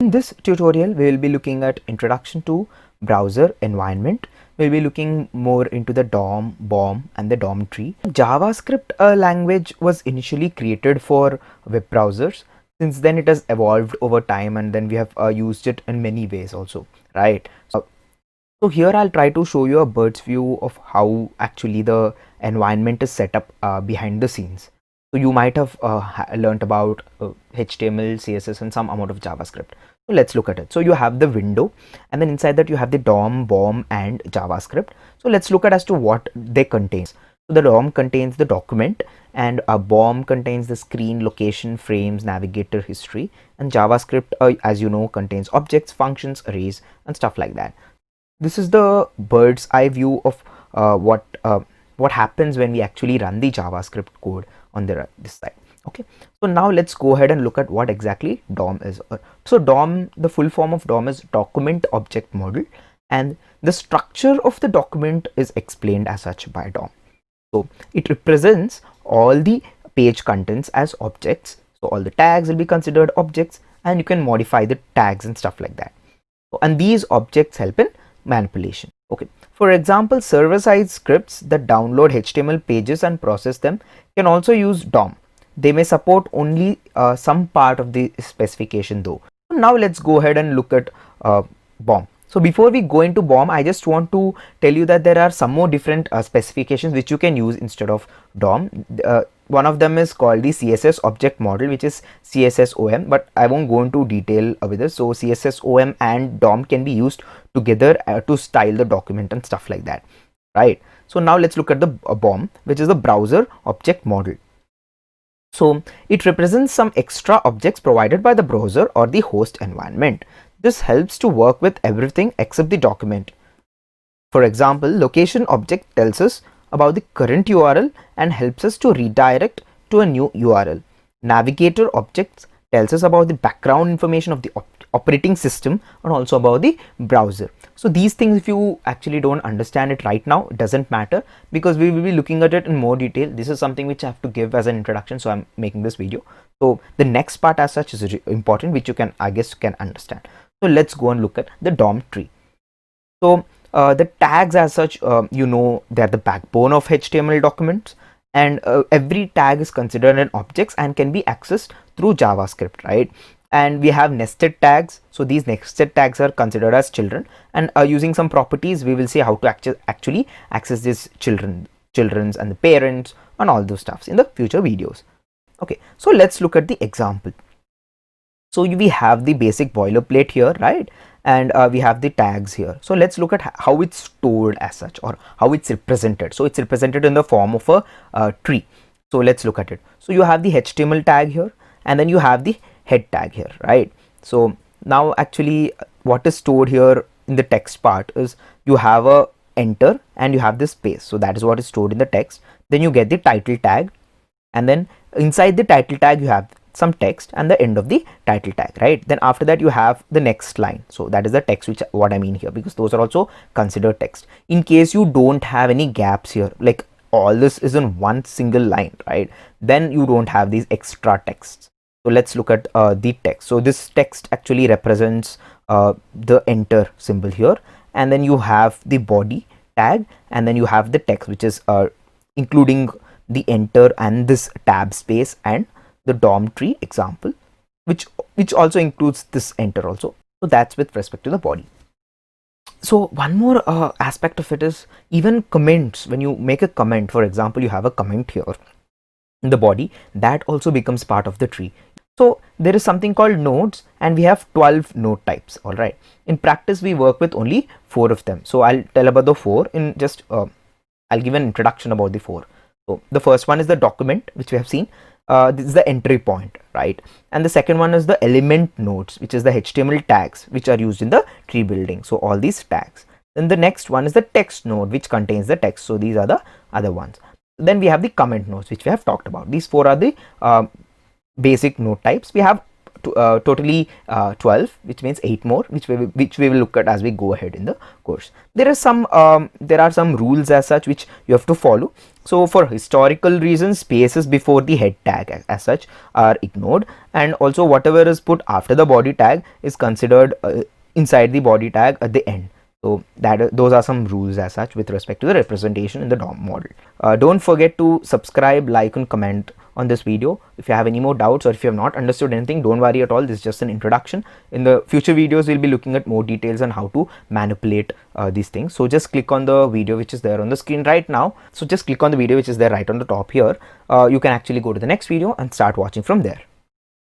In this tutorial, we will be looking at introduction to browser environment. We'll be looking more into the DOM, BOM and the DOM tree. JavaScript language was initially created for web browsers. Since then it has evolved over time, and then we have used it in many ways also, right? So here I'll try to show you a bird's view of how actually the environment is set up behind the scenes. So you might have learnt about HTML, CSS and some amount of JavaScript. So let's look at it. So you have the window, and then inside that you have the DOM, BOM and JavaScript. So let's look at as to what they contain. So the DOM contains the document, and a BOM contains the screen, location, frames, navigator, history, and JavaScript, as you know, contains objects, functions, arrays and stuff like that. This is the bird's eye view of what happens when we actually run the JavaScript code on this side. Okay, so now let's go ahead and look at what exactly DOM is. So DOM, the full form of DOM is document object model, and the structure of the document is explained as such by DOM. So it represents all the page contents as objects. So all the tags will be considered objects, and you can modify the tags and stuff like that. So, and these objects help in manipulation. Okay, for example, server-side scripts that download HTML pages and process them can also use DOM. They may support only some part of the specification though. Now let's go ahead and look at BOM. So before we go into BOM, I just want to tell you that there are some more different specifications which you can use instead of DOM. One of them is called the CSS object model, which is CSSOM, but I won't go into detail with this. So CSSOM and DOM can be used together to style the document and stuff like that, right? So now let's look at the BOM, which is the browser object model. So it represents some extra objects provided by the browser or the host environment. This helps to work with everything except the document. For example, location object tells us about the current URL and helps us to redirect to a new URL. Navigator objects tells us about the background information of the operating system and also about the browser. So these things, if you actually don't understand it right now, it doesn't matter, because we will be looking at it in more detail. This is something which I have to give as an introduction, so I'm making this video. So the next part as such is important, which you can, I guess, can understand. So let's go and look at the DOM tree. So the tags as such, you know, they're the backbone of HTML documents, and every tag is considered an object and can be accessed through JavaScript, right? And we have nested tags. So these nested tags are considered as children, and using some properties we will see how to actually access these children's and the parents and all those stuffs in the future videos. Okay, so let's look at the example. So we have the basic boilerplate here, right? And we have the tags here. So let's look at how it's stored as such, or how it's represented. So it's represented in the form of a tree. So let's look at it. So you have the HTML tag here, and then you have the head tag here, right? So now actually what is stored here in the text part is you have a enter and you have this space. So that is what is stored in the text. Then you get the title tag, and then inside the title tag you have some text and the end of the title tag, right? Then after that you have the next line. So that is the text, which what I mean here, because those are also considered text. In case you don't have any gaps here, like all this is in one single line, right? Then you don't have these extra texts. So let's look at the text. So this text actually represents the enter symbol here, and then you have the body tag, and then you have the text, which is including the enter and this tab space and the DOM tree example, which also includes this enter also. So that's with respect to the body. So one more aspect of it is even comments. When you make a comment, for example, you have a comment here in the body, that also becomes part of the tree. So there is something called nodes, and we have 12 node types. All right, in practice we work with only 4 of them. So I'll tell about the 4 in just I'll give an introduction about the 4. So the first one is the document, which we have seen. This is the entry point, right? And the second one is the element nodes, which is the HTML tags which are used in the tree building. So all these tags. Then the next one is the text node, which contains the text. So these are the other ones. Then we have the comment nodes, which we have talked about. These 4 are the basic node types. We have totally 12, which means 8 more, which we will look at as we go ahead in the course. There are some rules as such which you have to follow. So for historical reasons, spaces before the head tag as such are ignored, and also whatever is put after the body tag is considered inside the body tag at the end. So those are some rules as such with respect to the representation in the DOM model. Don't forget to subscribe, like and comment on this video. If you have any more doubts or if you have not understood anything, don't worry at all. This is just an introduction. In the future videos, we'll be looking at more details on how to manipulate these things. So just click on the video which is there on the screen right now. So just click on the video which is there right on the top here. You can actually go to the next video and start watching from there.